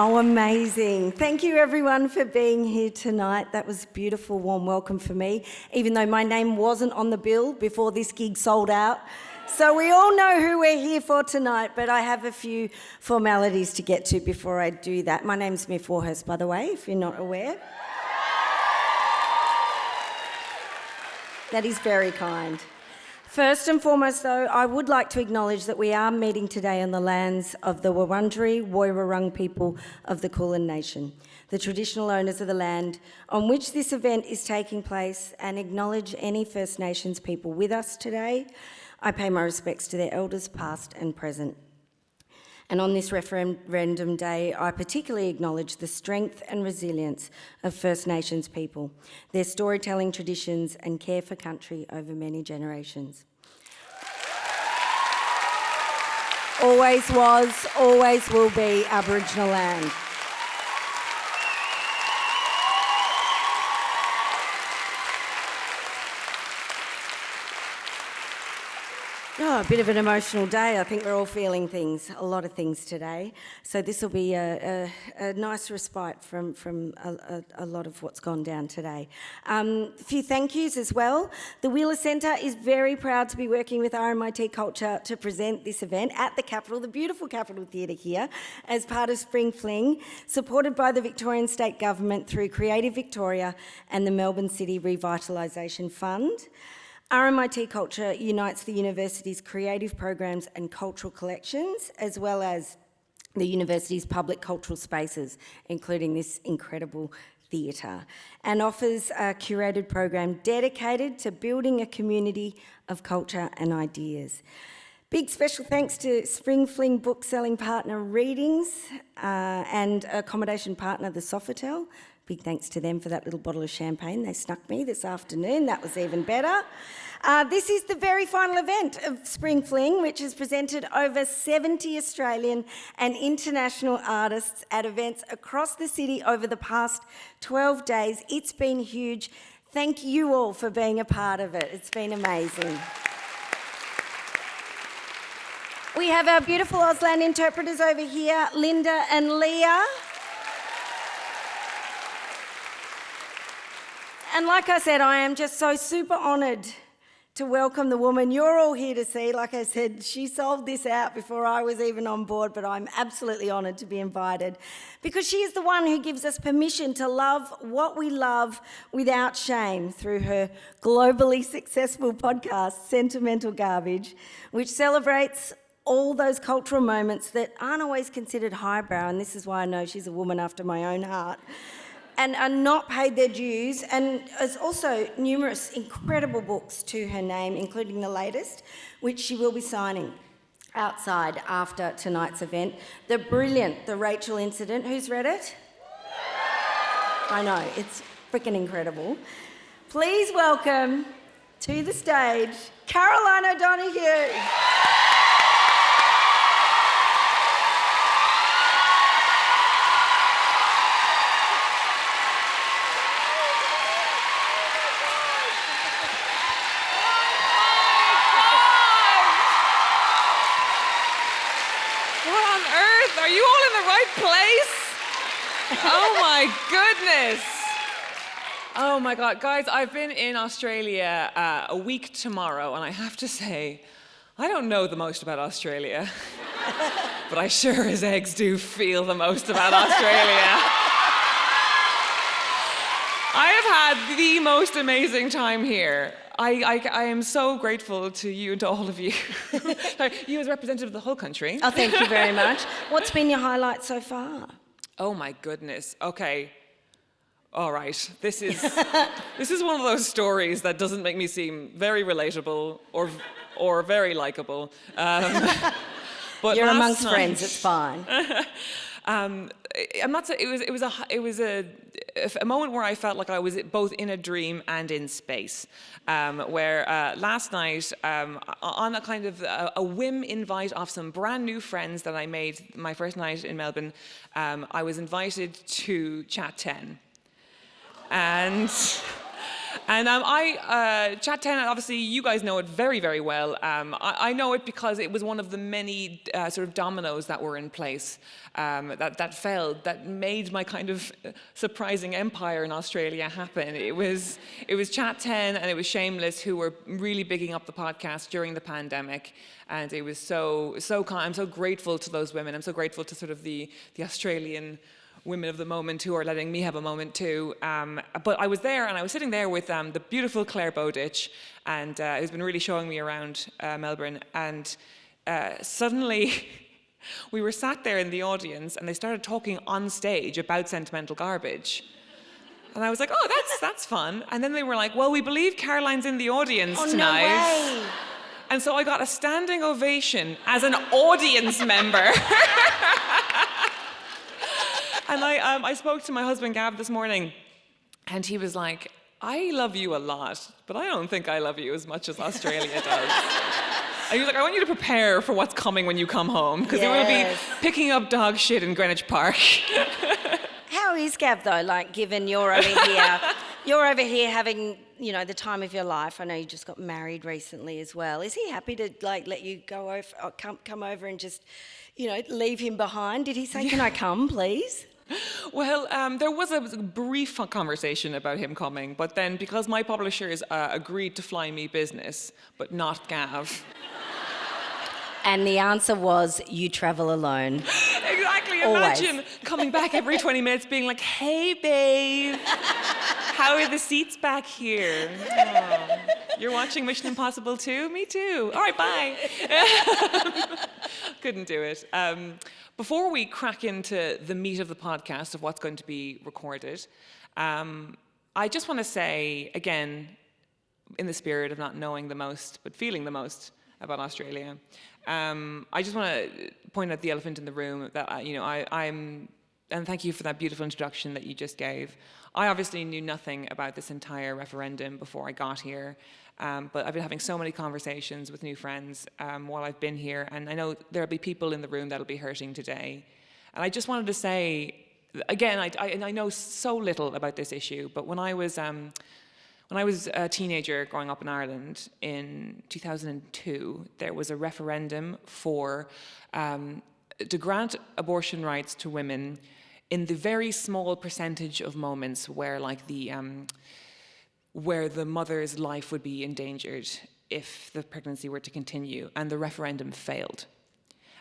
Oh, amazing. Thank you everyone for being here tonight. That was a beautiful, warm welcome for me, even though my name wasn't on the bill before this gig sold out. So we all know who we're here for tonight, but I have a few formalities to get to before I do that. My name's Myf Warhurst, by the way, if you're not aware. That is very kind. First and foremost, though, I would like to acknowledge that we are meeting today on the lands of the Wurundjeri Woiwurrung people of the Kulin Nation, the traditional owners of the land on which this event is taking place, and acknowledge any First Nations people with us today. I pay my respects to their elders, past and present. And on this referendum day, I particularly acknowledge the strength and resilience of First Nations people, their storytelling traditions and care for country over many generations. Always was, always will be Aboriginal land. Oh, a bit of an emotional day. I think we're all feeling things, a lot of things today. So this will be a nice respite from a lot of what's gone down today. A few thank yous as well. The Wheeler Centre is very proud to be working with RMIT Culture to present this event at the Capitol, the beautiful Capitol Theatre here, as part of Spring Fling, supported by the Victorian State Government through Creative Victoria and the Melbourne City Revitalisation Fund. RMIT Culture unites the university's creative programs and cultural collections, as well as the university's public cultural spaces, including this incredible theatre, and offers a curated program dedicated to building a community of culture and ideas. Big special thanks to Spring Fling book-selling partner Readings and accommodation partner The Sofitel. Big thanks to them for that little bottle of champagne they snuck me this afternoon. That was even better. This is the very final event of Spring Fling, which has presented over 70 Australian and international artists at events across the city over the past 12 days. It's been huge. Thank you all for being a part of it. It's been amazing. We have our beautiful Auslan interpreters over here, Linda and Leah. And like I said, I am just so super honoured to welcome the woman you're all here to see. Like I said, she sold this out before I was even on board, but I'm absolutely honoured to be invited because she is the one who gives us permission to love what we love without shame through her globally successful podcast, Sentimental Garbage, which celebrates all those cultural moments that aren't always considered highbrow, and this is why I know she's a woman after my own heart, and are not paid their dues, and has also numerous incredible books to her name, including the latest, which she will be signing outside after tonight's event. The brilliant The Rachel Incident. Who's read it? I know, it's freaking incredible. Please welcome to the stage, Caroline O'Donoghue. Oh my goodness. Oh my God. Guys, I've been in Australia a week tomorrow, and I have to say, I don't know the most about Australia, but I sure as eggs do feel the most about Australia. I have had the most amazing time here. I am so grateful to you and to all of you. You as representative of the whole country. Oh, thank you very much. What's been your highlight so far? Oh my goodness. Okay. All right. This is one of those stories that doesn't make me seem very relatable or very likable. But you're amongst friends. It's fine. I'm not saying it was a moment where I felt like I was both in a dream and in space. Where last night, on a kind of a whim invite of some brand new friends that I made my first night in Melbourne, I was invited to Chat 10. And And Chat 10, obviously you guys know it very, very well. I know it because it was one of the many sort of dominoes that were in place that fell, that made my kind of surprising empire in Australia happen. It was Chat 10 and it was Shameless who were really bigging up the podcast during the pandemic. And it was so kind. I'm so grateful to those women. I'm so grateful to sort of the Australian women of the moment who are letting me have a moment too. But I was there and I was sitting there with the beautiful Claire Bowditch, and who's been really showing me around Melbourne. And suddenly we were sat there in the audience and they started talking on stage about Sentimental Garbage. And I was like, oh, that's fun. And then they were like, well, we believe Caroline's in the audience tonight. No way. And so I got a standing ovation as an audience member. And I spoke to my husband, Gav, this morning, and he was like, I love you a lot, but I don't think I love you as much as Australia does. And he was like, I want you to prepare for what's coming when you come home, because you will be picking up dog shit in Greenwich Park. How is Gav, though, like, given you're over here having, you know, the time of your life? I know you just got married recently as well. Is he happy to, like, let you go over, or come over and just, you know, leave him behind? Did he say, can I come, please? Well, there was a brief conversation about him coming, but then because my publishers agreed to fly me business, but not Gav. And the answer was, you travel alone. Exactly. Always. Imagine coming back every 20 minutes being like, hey, babe, how are the seats back here? Oh, you're watching Mission Impossible 2? Me too. All right, bye. Couldn't do it. Before we crack into the meat of the podcast of what's going to be recorded, I just want to say, again, in the spirit of not knowing the most, but feeling the most about Australia, I just want to point out the elephant in the room that, I'm, and thank you for that beautiful introduction that you just gave. I obviously knew nothing about this entire referendum before I got here. But I've been having so many conversations with new friends while I've been here, and I know there'll be people in the room that'll be hurting today. And I just wanted to say, again, I know so little about this issue, but when I was a teenager growing up in Ireland in 2002, there was a referendum to grant abortion rights to women in the very small percentage of moments where, like, where the mother's life would be endangered if the pregnancy were to continue, and the referendum failed.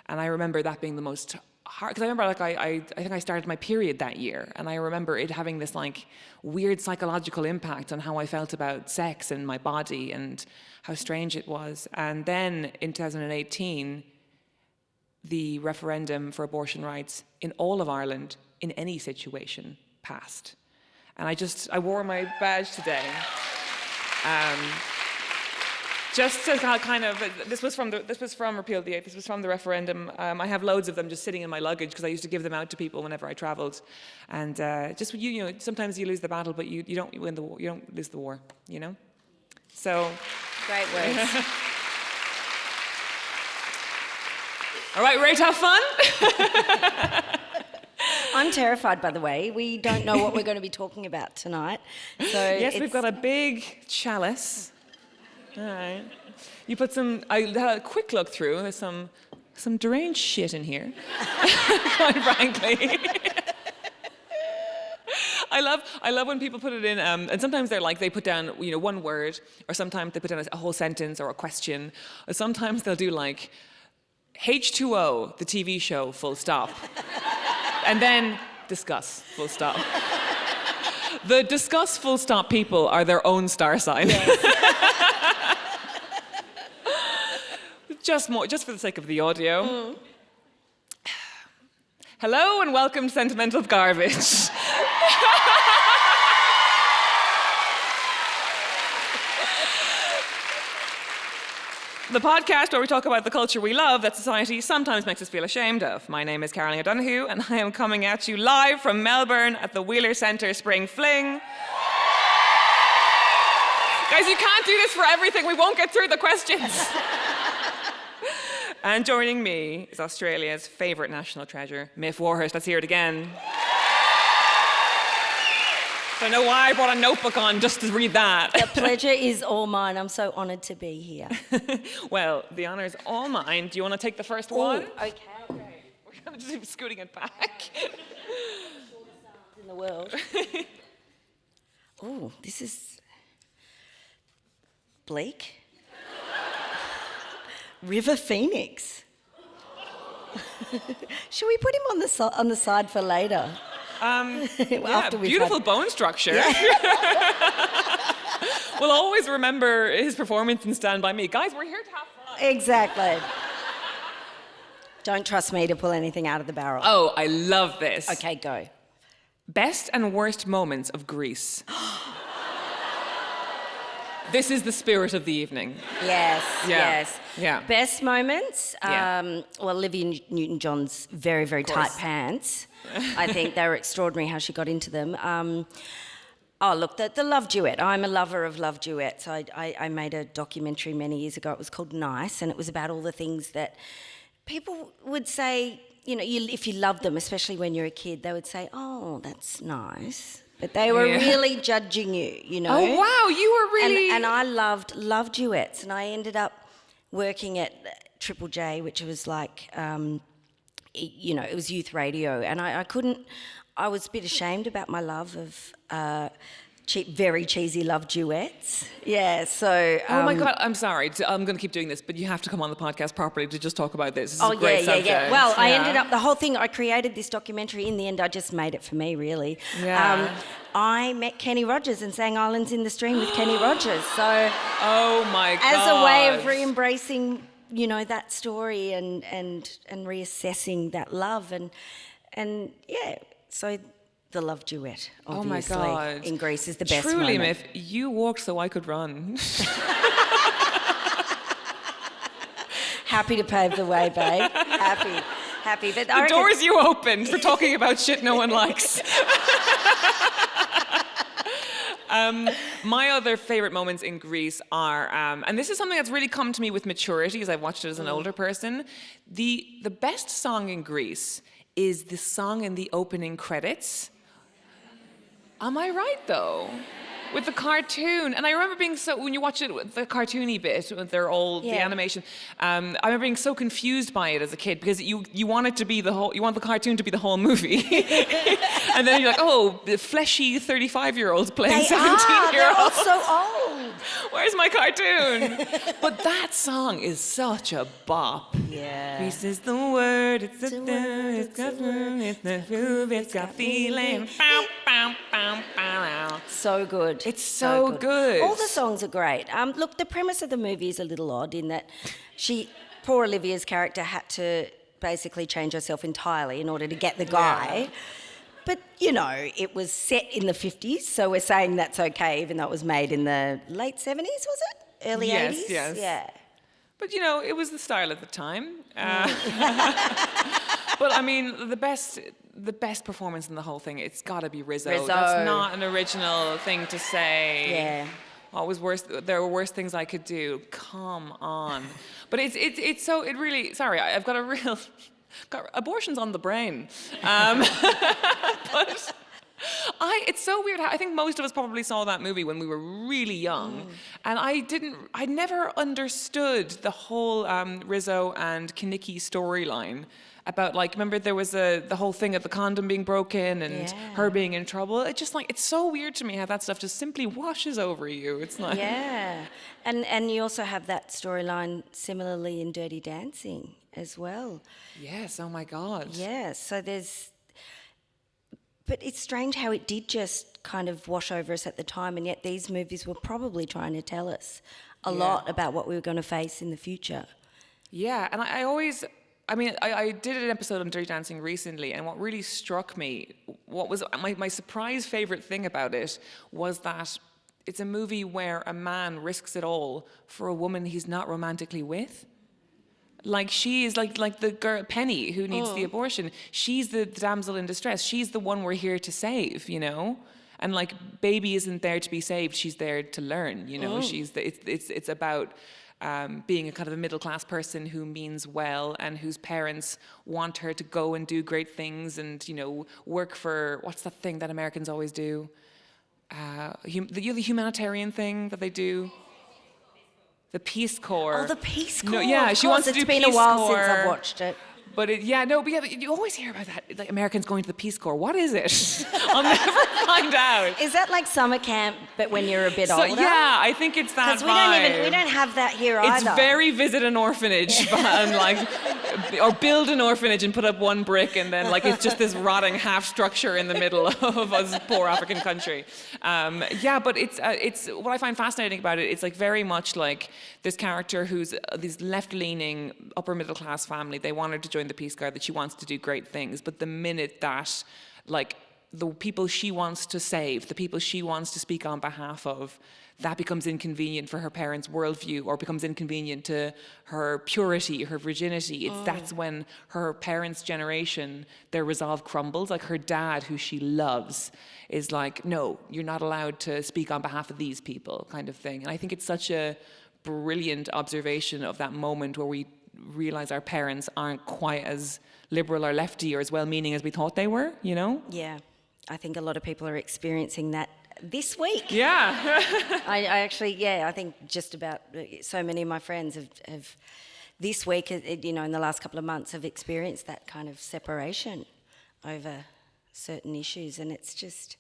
And I remember that being the most hard, because I remember, like, I think I started my period that year, and I remember it having this, like, weird psychological impact on how I felt about sex and my body and how strange it was. And then in 2018, the referendum for abortion rights in all of Ireland, in any situation, passed. And I wore my badge today. Just to kind of, this was from Repeal the 8th, this was from the referendum. I have loads of them just sitting in my luggage because I used to give them out to people whenever I traveled. And just, you know, sometimes you lose the battle, but you don't win the war, you don't lose the war, you know? So. Great words. All right, ready to have fun? I'm terrified, by the way. We don't know what we're going to be talking about tonight. So yes, we've got a big chalice. All right. You put I had a quick look through. There's some deranged shit in here, quite frankly. I love when people put it in, and sometimes they put down, you know, one word, or sometimes they put down a whole sentence or a question, or sometimes they'll do like H2O, the TV show, full stop. And then discuss, full stop. The discuss, full stop people are their own star sign. Yes. just for the sake of the audio. Mm. Hello and welcome to Sentimental Garbage. The podcast where we talk about the culture we love that society sometimes makes us feel ashamed of. My name is Caroline O'Donoghue, and I am coming at you live from Melbourne at the Wheeler Centre Spring Fling. Guys, you can't do this for everything. We won't get through the questions. And joining me is Australia's favourite national treasure, Myf Warhurst. Let's hear it again. Don't know why I brought a notebook on just to read that. The pleasure is all mine. I'm so honoured to be here. Well, the honour is all mine. Do you want to take the first one? Okay. We're going to just be scooting it back. In the world. Oh, this is bleak. River Phoenix. Should we put him on the side for later? Yeah, beautiful bone structure. Yeah. We'll always remember his performance in Stand By Me. Guys, we're here to have fun. Exactly. Don't trust me to pull anything out of the barrel. Oh, I love this. Okay, go. Best and worst moments of Grease. This is the spirit of the evening. Yes, Yeah. yes. Yeah. Best moments? Yeah. Well, Olivia Newton-John's very, very tight pants. I think they were extraordinary how she got into them. Oh, look, the love duet. I'm a lover of love duets. I made a documentary many years ago. It was called Nice, and it was about all the things that people would say, you know, if you loved them, especially when you're a kid, they would say, oh, that's nice. But they were really judging you, you know. Oh, wow, you were really... And I loved love duets, and I ended up working at Triple J, which was like, you know, it was youth radio, and I was a bit ashamed about my love of very cheesy love duets. Yeah, so... oh my God, I'm sorry. I'm going to keep doing this, but you have to come on the podcast properly to just talk about this. This is a great subject. Yeah. Well, I ended up, the whole thing, I created this documentary. In the end, I just made it for me, really. Yeah. I met Kenny Rogers and sang Islands in the Stream with Kenny Rogers. So... oh my God. As a way of re-embracing, you know, that story and reassessing that love and yeah, so... The love duet, obviously, oh my God. in Greece is the best Truly, moment. Myf, you walked so I could run. Happy to pave the way, babe. Happy. But the doors you opened for talking about shit no one likes. My other favourite moments in Greece are, and this is something that's really come to me with maturity as I've watched it as an older person, the best song in Greece is the song in the opening credits. Am I right, though? With the cartoon. And I remember being when you watch it with the cartoony bit, with their old, the animation, I remember being so confused by it as a kid because you want it to be you want the cartoon to be the whole movie. And then you're like, oh, the fleshy 35-year-olds playing 17-year-olds. They're all so old. Where's my cartoon? But that song is such a bop. Yeah. Grease is the word, it's the it's got room, it's the groove, it's got feeling. Bow, bow, bow, bow. So good. It's so good. All the songs are great. Look, the premise of the movie is a little odd in that poor Olivia's character had to basically change herself entirely in order to get the guy. Yeah. But, you know, it was set in the 50s, so we're saying that's okay, even though it was made in the late 70s, was it? Early 80s? Yes. Yeah. But, you know, it was the style at the time. But, I mean, the best performance in the whole thing, it's got to be Rizzo. That's not an original thing to say. Yeah. Oh, it was worse. There were worse things I could do. Come on. But it's so, it really, sorry, I've got a real... got abortions on the brain. But it's so weird. I think most of us probably saw that movie when we were really young. And I never understood the whole Rizzo and Kinnicky storyline about, like, remember there was the whole thing of the condom being broken and her being in trouble. It's just like, it's so weird to me how that stuff just simply washes over you. It's like... Yeah. And you also have that storyline similarly in Dirty Dancing as well. Yes, oh my God. Yeah, so but it's strange how it did just kind of wash over us at the time, and yet these movies were probably trying to tell us a lot about what we were going to face in the future. Yeah, and I did an episode on Dirty Dancing recently, and what really struck me, what was my surprise favourite thing about it, was that it's a movie where a man risks it all for a woman he's not romantically with. Like, she is like the girl Penny who needs the abortion. She's the damsel in distress. She's the one we're here to save, you know. And like, baby isn't there to be saved. She's there to learn, you know. It's about being a kind of a middle class person who means well and whose parents want her to go and do great things and, you know, work for, what's that thing that Americans always do? the humanitarian thing that they do. The Peace Corps. Oh, the Peace Corps. No, yeah, she wants to do Peace Corps. It's been a while since I've watched it. But you always hear about that, like Americans going to the Peace Corps. What is it? I'll never find out. Is that like summer camp, but when you're a bit older? Yeah, I think it's that vibe. Because we don't have that here either. It's very visit an orphanage, and like, or build an orphanage and put up one brick, and then like it's just this rotting half structure in the middle of a poor African country. But it's what I find fascinating about it. It's like very much like this character who's this left-leaning upper middle class family. They want her to join the Peace Guard, that she wants to do great things, but the minute that like the people she wants to save, the people she wants to speak on behalf of, that becomes inconvenient for her parents' worldview, or becomes inconvenient to her purity, her virginity. That's when her parents' generation, their resolve crumbles. Like her dad, who she loves, is like, no, you're not allowed to speak on behalf of these people, kind of thing. And I think it's such a brilliant observation of that moment where we realize our parents aren't quite as liberal or lefty or as well-meaning as we thought they were, you know? Yeah, I think a lot of people are experiencing that this week. Yeah. I think just about so many of my friends have this week, in the last couple of months, have experienced that kind of separation over certain issues, and it's just,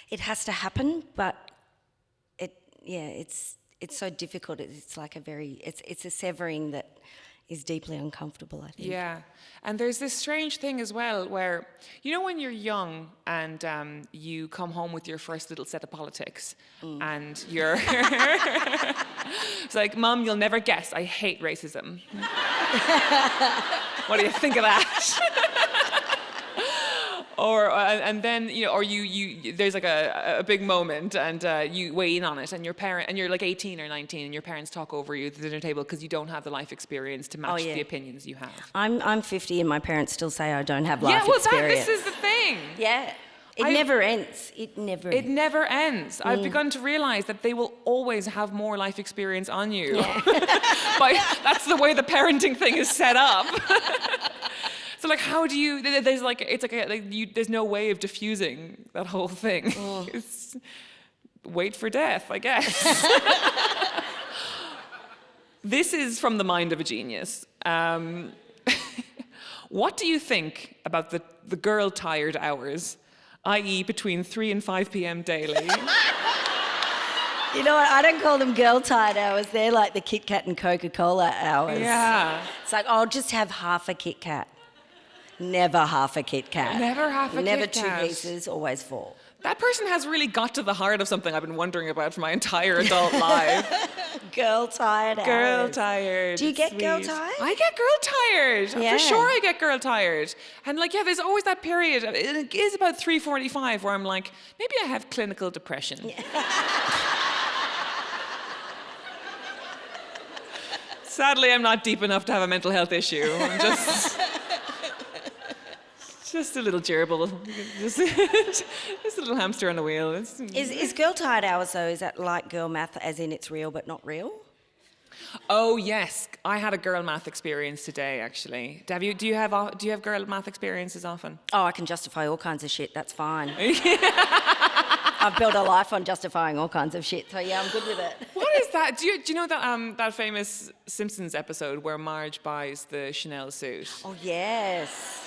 it has to happen, but it's so difficult. It's like it's a severing that is deeply uncomfortable, I think. Yeah. And there's this strange thing as well where, you know, when you're young and you come home with your first little set of politics and you're... It's like, Mum, you'll never guess, I hate racism. What do you think of that? And then you there's like a big moment and you weigh in on it, and you're like 18 or 19 and your parents talk over you at the dinner table because you don't have the life experience to match the opinions you have. I'm 50 and my parents still say I don't have life experience. This is the thing. Yeah. It never ends. It never ends. I've begun to realize that they will always have more life experience on you. Yeah. That's the way the parenting thing is set up. So like, how do you? There's like, it's like there's no way of diffusing that whole thing. It's wait for death, I guess. This is from the mind of a genius. What do you think about the girl tired hours, i.e., between 3 and 5 p.m. daily? You know what? I don't call them girl tired hours. They're like the Kit Kat and Coca-Cola hours. Yeah. It's like, I'll just have half a Kit Kat. Never half a Kit Kat. Never half a Never Kit Kat. 2 pieces, always 4. That person has really got to the heart of something I've been wondering about for my entire adult life. Girl tired hours. Girl tired. Do you get sweet. girl tired? I get girl tired. Yeah. For sure I get girl tired. And like, yeah, there's always that period. It is about 3:45 where I'm like, maybe I have clinical depression. Yeah. Sadly, I'm not deep enough to have a mental health issue. I'm just a little gerbil, just a little hamster on the wheel. Is girl tired hours though? Is that like girl math, as in it's real but not real? Oh yes, I had a girl math experience today. Actually, do you have girl math experiences often? Oh, I can justify all kinds of shit. That's fine. I've built a life on justifying all kinds of shit. So yeah, I'm good with it. What is that? Do you know that famous Simpsons episode where Marge buys the Chanel suit? Oh yes.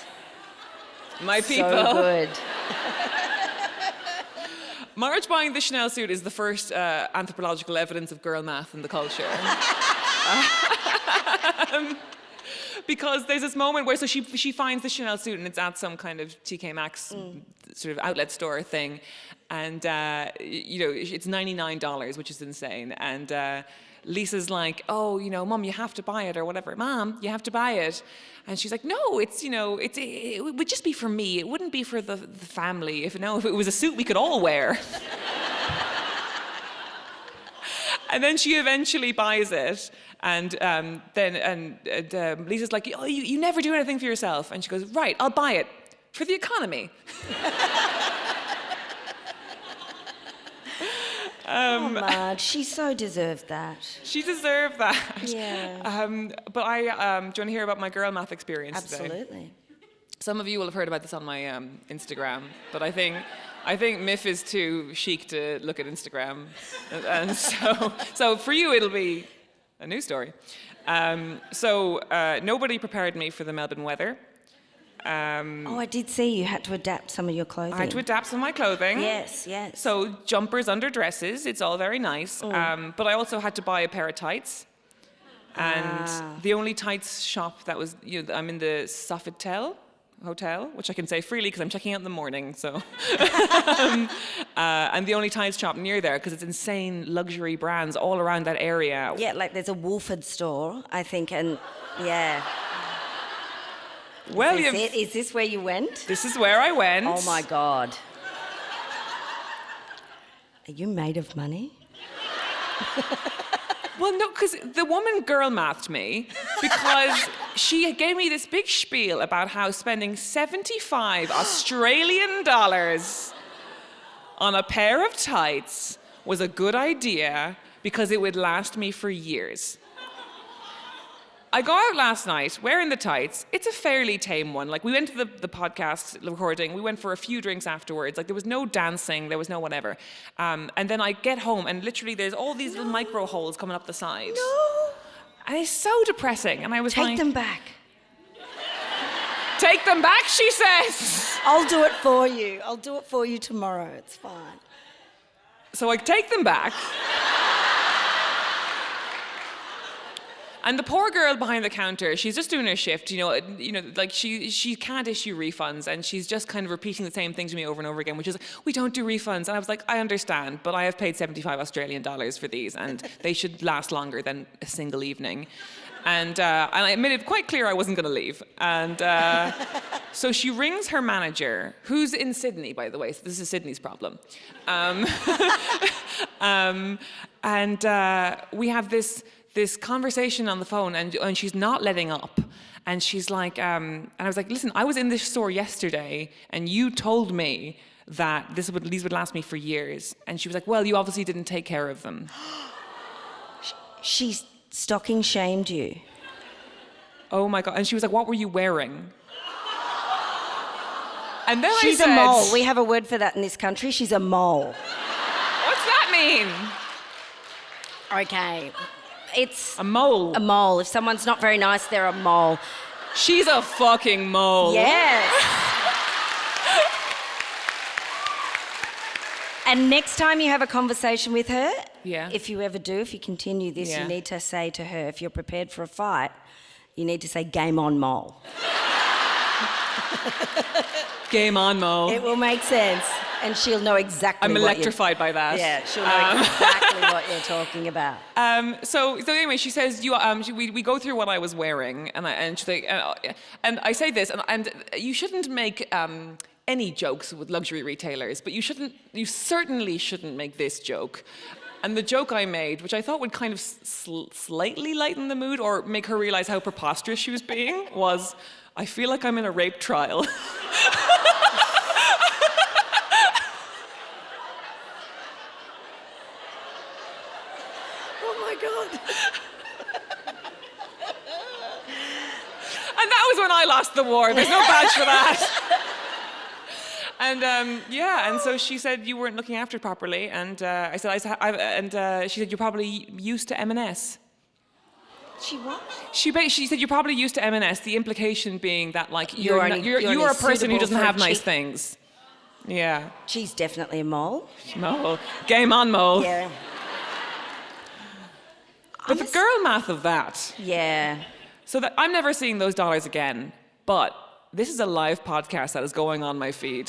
My people. So good. Marge buying the Chanel suit is the first anthropological evidence of girl math in the culture. Because there's this moment where she finds the Chanel suit and it's at some kind of TK Maxx sort of outlet store thing, and it's $99, which is insane. And Lisa's like, oh, Mum, you have to buy it or whatever. Mom, you have to buy it. And she's like, no, it would just be for me. It wouldn't be for the family. If it was a suit we could all wear. And then she eventually buys it. And then Lisa's like, oh, you never do anything for yourself. And she goes, right, I'll buy it for the economy. Oh, Marge, she so deserved that. She deserved that. Yeah. But do you want to hear about my girl math experience today? Absolutely. Some of you will have heard about this on my Instagram, but I think I think Myf is too chic to look at Instagram. And so for you, it'll be a news story. Nobody prepared me for the Melbourne weather. I did see you had to adapt some of your clothing. I had to adapt some of my clothing. Yes, yes. So jumpers under dresses, it's all very nice. But I also had to buy a pair of tights. And the only tights shop that was, I'm in the Sofitel Hotel, which I can say freely because I'm checking out in the morning. So, and the only tights shop near there because it's insane luxury brands all around that area. Yeah, like there's a Wolford store, I think, and yeah. Well, Is this where you went? This is where I went. Oh my God. Are you made of money? Well, no, because the woman girl mathed me because she gave me this big spiel about how spending 75 Australian dollars on a pair of tights was a good idea because it would last me for years. I go out last night wearing the tights. It's a fairly tame one. Like, we went to the podcast recording. We went for a few drinks afterwards. Like, there was no dancing. There was no whatever. And then I get home and literally there's all these little micro holes coming up the side. No. And it's so depressing. And I was Take them back. Take them back, she says. I'll do it for you. I'll do it for you tomorrow. It's fine. So I take them back. And the poor girl behind the counter, she's just doing her shift, like she can't issue refunds, and she's just kind of repeating the same thing to me over and over again, which is, we don't do refunds. And I was like, I understand, but I have paid 75 Australian dollars for these, and they should last longer than a single evening. And I made it quite clear I wasn't going to leave. And so she rings her manager, who's in Sydney, by the way. So this is Sydney's problem. And we have this conversation on the phone, and she's not letting up. And she's like, and I was like, listen, I was in this store yesterday, and you told me that these would last me for years. And she was like, well, you obviously didn't take care of them. She's stocking shamed you. Oh my God. And she was like, what were you wearing? And then She's I said, a mole. We have a word for that in this country. She's a mole. What's that mean? Okay. It's A mole. a mole. If someone's not very nice, they're a mole. She's a fucking mole. Yes. And next time you have a conversation with her, if you ever do, if you continue this, you need to say to her, if you're prepared for a fight, you need to say, game on, mole. Game on, mole. It will make sense, and she'll know exactly I'm what electrified by that. Yeah, she'll know exactly what you're talking about. So anyway, she says, we go through what I was wearing, and she's like, and I say this, and you shouldn't make any jokes with luxury retailers, but you certainly shouldn't make this joke. And the joke I made, which I thought would kind of slightly lighten the mood or make her realize how preposterous she was being, was, I feel like I'm in a rape trial. Oh my God. And that was when I lost the war. There's no badge for that. And and so she said you weren't looking after it properly, and I said, she said you're probably used to M&S. She what? She said you're probably used to M&S. The implication being that like you're a person who suitable doesn't for have a nice cheap- things. Yeah. She's definitely a mole. Mole. Game on, mole. Yeah. But the girl math of that. Yeah. So that I'm never seeing those dollars again. But this is a live podcast that is going on my feed.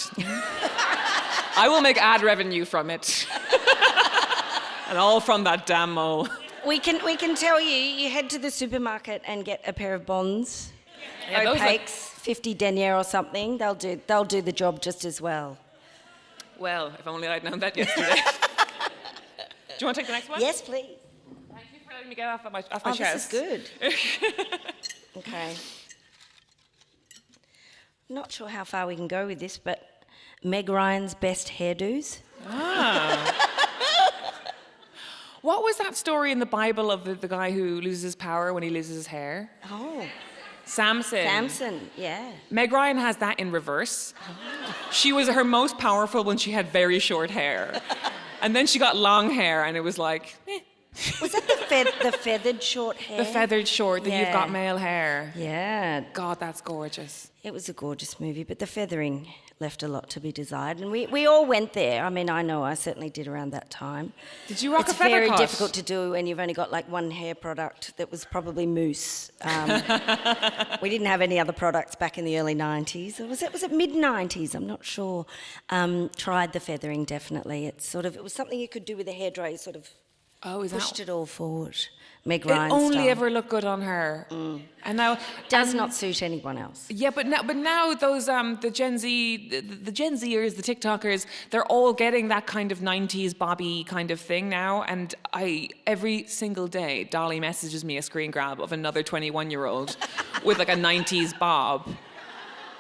I will make ad revenue from it. And all from that damn mole. We can tell you head to the supermarket and get a pair of bonds, Yeah, those opaques, 50 denier or something. They'll do the job just as well. Well, if only I'd known that yesterday. Do you want to take the next one? Yes, please. Thank you for letting me get off my This chest. is good. Okay. Not sure how far we can go with this, but Meg Ryan's best hairdos. What was that story in the Bible of the guy who loses his power when he loses his hair? Oh. Samson. Samson, yeah. Meg Ryan has that in reverse. She was her most powerful when she had very short hair. And then she got long hair and it was like, eh. Was that the feathered short hair? The feathered short, that you've got male hair. Yeah. God, that's gorgeous. It was a gorgeous movie, but the feathering left a lot to be desired. And we all went there. I mean, I know I certainly did around that time. Did you rock it's a feather very cut? difficult to do when you've only got like one hair product that was probably mousse. We didn't have any other products back in the early 90s. Or was it mid-90s? I'm not sure. Tried the feathering, definitely. It was something you could do with a hairdryer. You sort of pushed it all forward. Meg Ryan It only style. ever looked good on her. And now Does not suit anyone else. Yeah, but now those the Gen Z, the Gen Zers, the TikTokers, they're all getting that kind of 90s Bobby kind of thing now. And every single day, Dolly messages me a screen grab of another 21-year-old with like a 90s bob.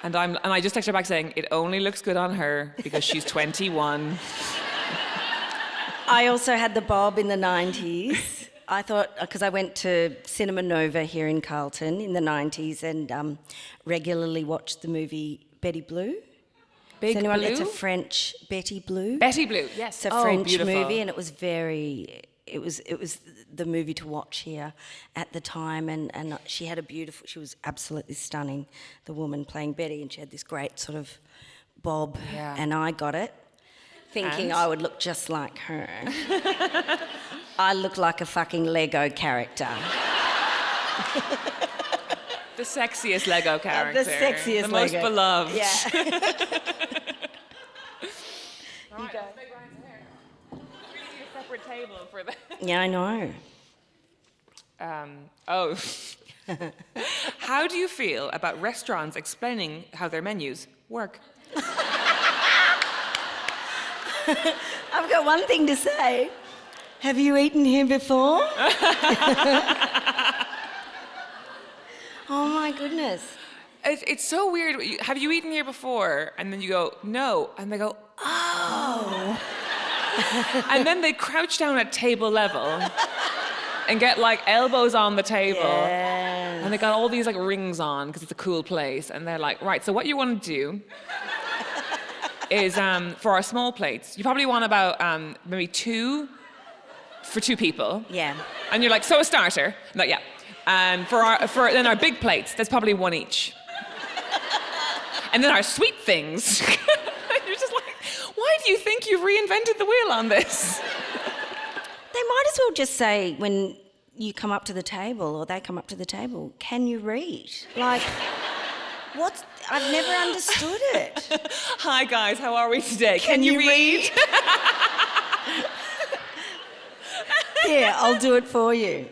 And I just text her back saying, it only looks good on her because she's 21. I also had the bob in the 90s. I thought, because I went to Cinema Nova here in Carlton in the 90s and regularly watched the movie Betty Blue. Big Blue? It's a French Betty Blue. Betty Blue, yes. It's a French beautiful. movie, and it was the movie to watch here at the time, and she was absolutely stunning, the woman playing Betty, and she had this great sort of bob, and I got it, thinking I would look just like her. I look like a fucking Lego character. The sexiest Lego character. The sexiest The most Lego. beloved. Yeah. All right, let's make Ryan's hair. We need a separate table for that. Yeah, I know. How do you feel about restaurants explaining how their menus work? I've got one thing to say. Have you eaten here before? Oh my goodness. It's so weird. Have you eaten here before? And then you go, no. And they go, oh. And then they crouch down at table level and get like elbows on the table. Yes. And they got all these like rings on because it's a cool place. And they're like, right, so what you want to do is for our small plates, you probably want about maybe 2 for 2 people. Yeah. And you're like, so a starter? I'm like, yeah. And for then our big plates, there's probably 1 each. And then our sweet things, you're just like, why do you think you've reinvented the wheel on this? They might as well just say when you come up to the table or they come up to the table, can you read? Like, I've never understood it. Hi guys, how are we today? Can you read? Yeah, I'll do it for you.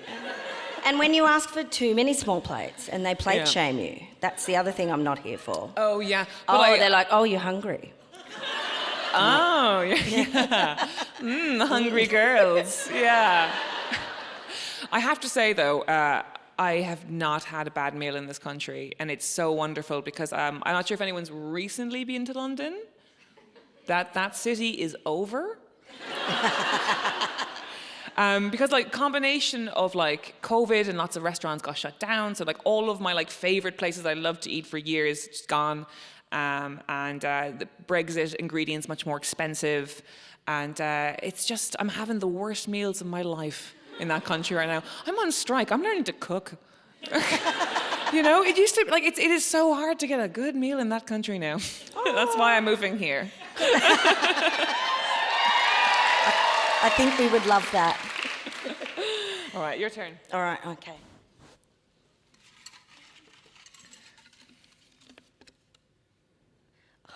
And when you ask for too many small plates and they plate shame you, that's the other thing I'm not here for. Oh yeah. They're like, oh, you're hungry. Oh yeah. Hungry girls. Yeah. I have to say though, I have not had a bad meal in this country, and it's so wonderful because I'm not sure if anyone's recently been to London. That city is over. Because like combination of like COVID and lots of restaurants got shut down, so like all of my like favorite places I loved to eat for years just gone, and the Brexit ingredients much more expensive, and it's just I'm having the worst meals of my life in that country right now. I'm on strike. I'm learning to cook. You know, it used to like it is so hard to get a good meal in that country now. That's why I'm moving here. I think we would love that. All right, your turn. All right, okay.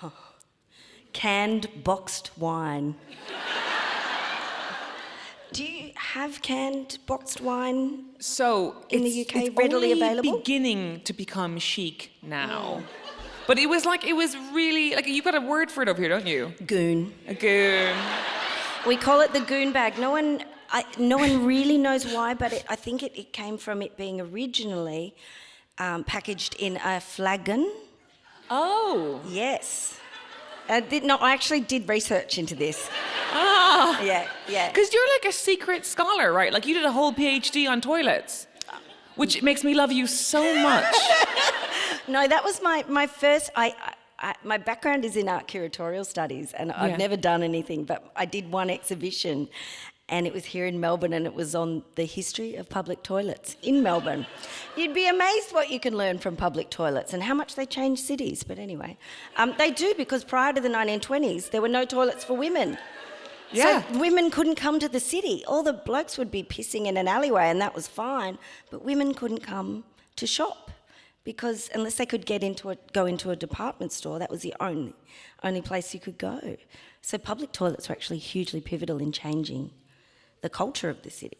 Oh. Canned boxed wine. Do you have canned boxed wine? So in the UK, it's readily only available? beginning to become chic now. But it was really like you've got a word for it over here, don't you? Goon. A goon. We call it the goon bag. No one really knows why, but I think it came from it being originally packaged in a flagon. Oh. Yes. I actually did research into this. Ah. Yeah. Because you're like a secret scholar, right? Like you did a whole PhD on toilets, which makes me love you so much. No, that was my first. my background is in art curatorial studies, and I've never done anything, but I did one exhibition, and it was here in Melbourne, and it was on the history of public toilets in Melbourne. You'd be amazed what you can learn from public toilets and how much they change cities. But anyway, they do, because prior to the 1920s, there were no toilets for women. Yeah. So women couldn't come to the city. All the blokes would be pissing in an alleyway, and that was fine, but women couldn't come to shop, because unless they could go into a department store, that was the only place you could go. So public toilets were actually hugely pivotal in changing the culture of the city.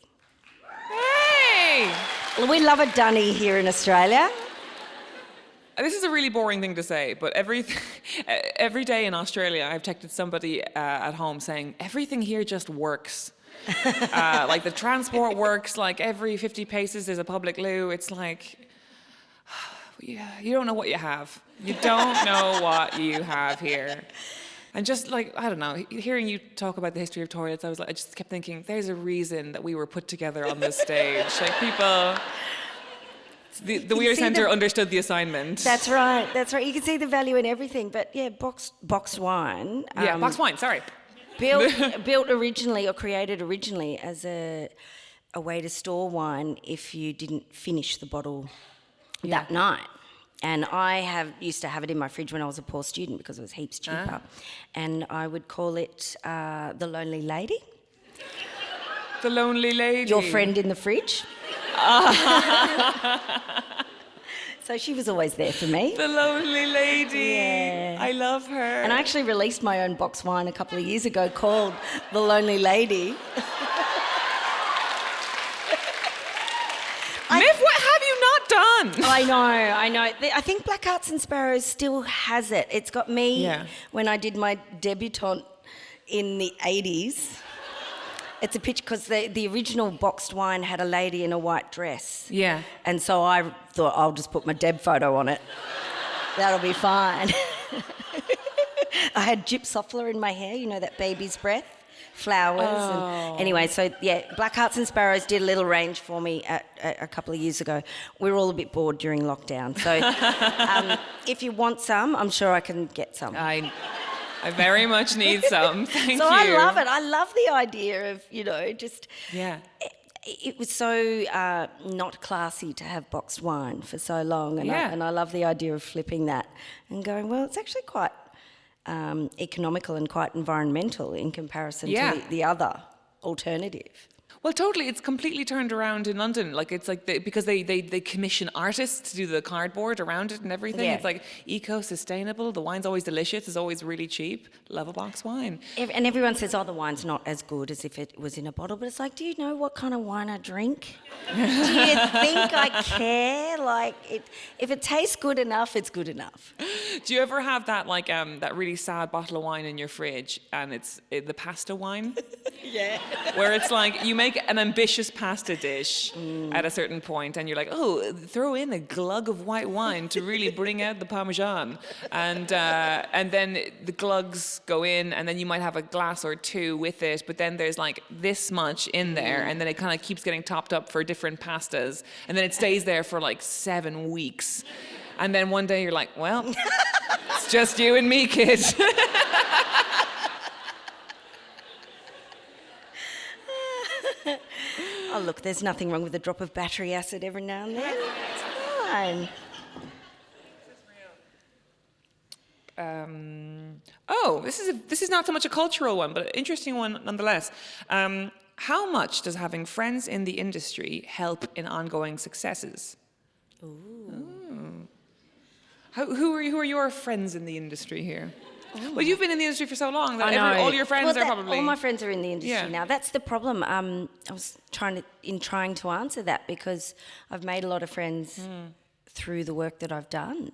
Hey! Well, we love a dunny here in Australia. This is a really boring thing to say, but every day in Australia, I've texted somebody at home saying, everything here just works. Like the transport works, like every 50 paces there's a public loo. It's like, you don't know what you have. You don't know what you have here. And just like, I don't know, hearing you talk about the history of toilets, I just kept thinking, there's a reason that we were put together on this stage. Like people, the Weir Centre understood the assignment. That's right. You can see the value in everything. But yeah, boxed wine. Boxed wine, sorry. Built originally, or created originally, as a way to store wine if you didn't finish the bottle that night. And I used to have it in my fridge when I was a poor student, because it was heaps cheaper. And I would call it the Lonely Lady. The Lonely Lady. Your friend in the fridge. So she was always there for me. The Lonely Lady. Yeah. I love her. And I actually released my own box wine a couple of years ago called The Lonely Lady. Myf, what have you not done? I know. I think Black Hearts and Sparrows still has it. It's got me when I did my debutante in the 80s. It's a picture, because the original boxed wine had a lady in a white dress. Yeah. And so I thought, I'll just put my deb photo on it. That'll be fine. I had gypsophila in my hair, you know, that baby's breath. Flowers. And anyway, so Black Hearts and Sparrows did a little range for me a couple of years ago. We were all a bit bored during lockdown. So if you want some, I'm sure I can get some. I very much need some. Thank you. So I love it. I love the idea of, just... Yeah. It was so not classy to have boxed wine for so long. And I love the idea of flipping that and going, well, it's actually quite... economical and quite environmental in comparison to the other alternative. Well, totally. It's completely turned around in London. Like, it's like because they commission artists to do the cardboard around it and everything. Yeah. It's like eco-sustainable. The wine's always delicious. It's always really cheap. Love a box wine. And everyone says, the wine's not as good as if it was in a bottle. But it's like, do you know what kind of wine I drink? Do you think I care? Like, if it tastes good enough, it's good enough. Do you ever have that, like, that really sad bottle of wine in your fridge, and it's the pasta wine? Yeah. Where it's like, you make an ambitious pasta dish at a certain point, and you're like, oh, throw in a glug of white wine to really bring out the Parmesan. And then the glugs go in, and then you might have a glass or two with it, but then there's like this much in there, and then it kind of keeps getting topped up for different pastas, and then it stays there for like 7 weeks. And then one day you're like, well, it's just you and me, kid. Oh, look, there's nothing wrong with a drop of battery acid every now and then. It's fine. This is not so much a cultural one, but an interesting one nonetheless. How much does having friends in the industry help in ongoing successes? Ooh. Who are your friends in the industry here? Oh. Well, you've been in the industry for so long that all your friends are probably... All my friends are in the industry now. That's the problem. I was trying to answer that, because I've made a lot of friends through the work that I've done.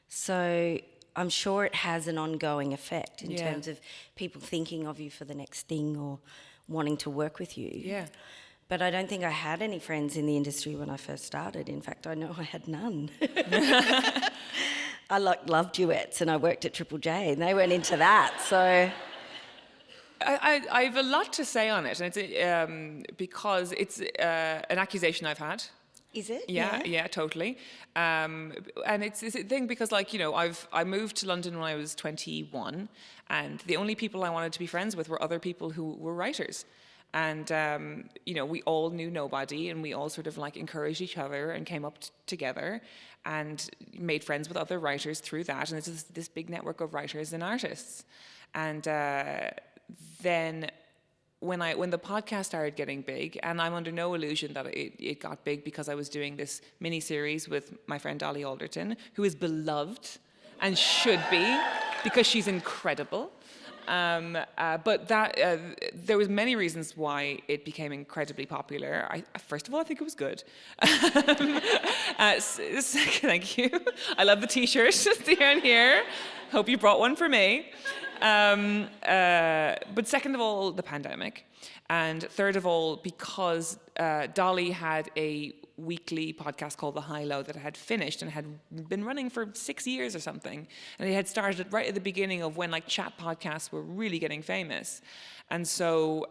So I'm sure it has an ongoing effect in terms of people thinking of you for the next thing or wanting to work with you. Yeah. But I don't think I had any friends in the industry when I first started. In fact, I know I had none. I loved duets, and I worked at Triple J, and they went into that. So I have a lot to say on it, and it's because it's an accusation I've had. Is it? Yeah, totally. And it's a thing because, like, you know, I moved to London when I was 21, and the only people I wanted to be friends with were other people who were writers. And, you know, we all knew nobody, and we all sort of like encouraged each other and came up together and made friends with other writers through that. And it's this big network of writers and artists. And then when the podcast started getting big, and I'm under no illusion that it got big because I was doing this mini series with my friend Dolly Alderton, who is beloved and should be because she's incredible. But there was many reasons why it became incredibly popular. First of all, I think it was good. Thank you. I love the T-shirt down here. Hope you brought one for me. But second of all, the pandemic. And third of all, because Dolly had a weekly podcast called The High Low that had finished and had been running for 6 years or something. And it had started right at the beginning of when like chat podcasts were really getting famous. And so